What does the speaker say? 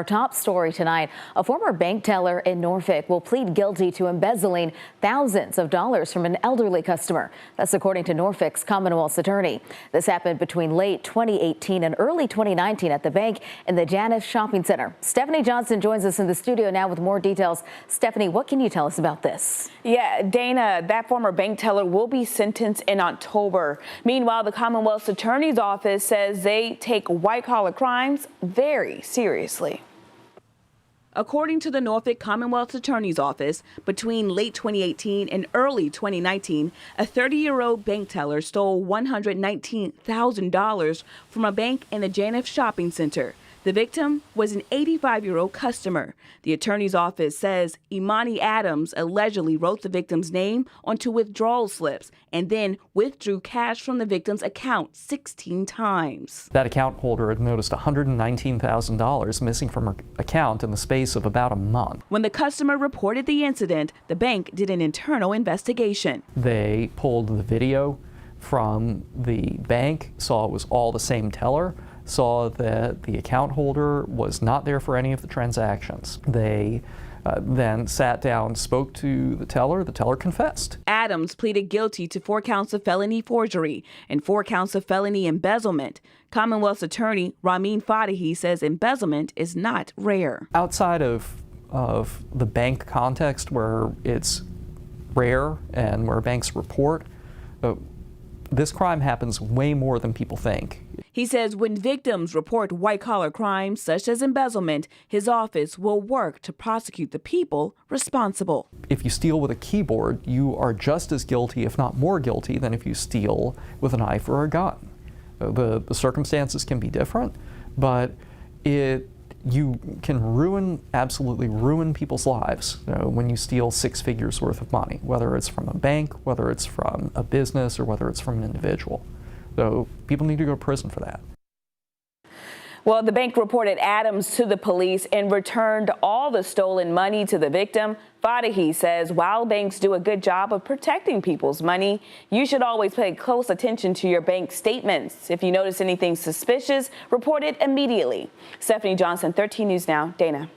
Our top story tonight, a former bank teller in Norfolk will plead guilty to embezzling thousands of dollars from an elderly customer. That's according to Norfolk's Commonwealth's attorney. This happened between late 2018 and early 2019 at the bank in the Janus Shopping Center. Stephanie Johnson joins us in the studio now with more details. Stephanie, what can you tell us about this? Yeah, Dana, that former bank teller will be sentenced in October. Meanwhile, the Commonwealth's attorney's office says they take white-collar crimes very seriously. According to the Norfolk Commonwealth's Attorney's Office, between late 2018 and early 2019, a 30-year-old bank teller stole $119,000 from a bank in the Janus Shopping Center. The victim was an 85-year-old customer. The attorney's office says Imani Adams allegedly wrote the victim's name onto withdrawal slips and then withdrew cash from the victim's account 16 times. That account holder had noticed $119,000 missing from her account in the space of about a month. When the customer reported the incident, the bank did an internal investigation. They pulled the video from the bank, saw it was all the same teller, saw that the account holder was not there for any of the transactions. They then sat down, spoke to the teller confessed. Adams pleaded guilty to 4 counts of felony forgery and 4 counts of felony embezzlement. Commonwealth's attorney Ramin Fadahi says embezzlement is not rare. Outside of the bank context where it's rare and where banks report, this crime happens way more than people think. He says when victims report white-collar crimes such as embezzlement, his office will work to prosecute the people responsible. If you steal with a keyboard, you are just as guilty, if not more guilty, than if you steal with a knife or a gun. The circumstances can be different, but you can absolutely ruin people's lives when you steal 6 figures worth of money, whether it's from a bank, whether it's from a business, or whether it's from an individual. So people need to go to prison for that. Well, the bank reported Adams to the police and returned all the stolen money to the victim. Fadahi says while banks do a good job of protecting people's money, you should always pay close attention to your bank statements. If you notice anything suspicious, report it immediately. Stephanie Johnson, 13 News Now, Dana.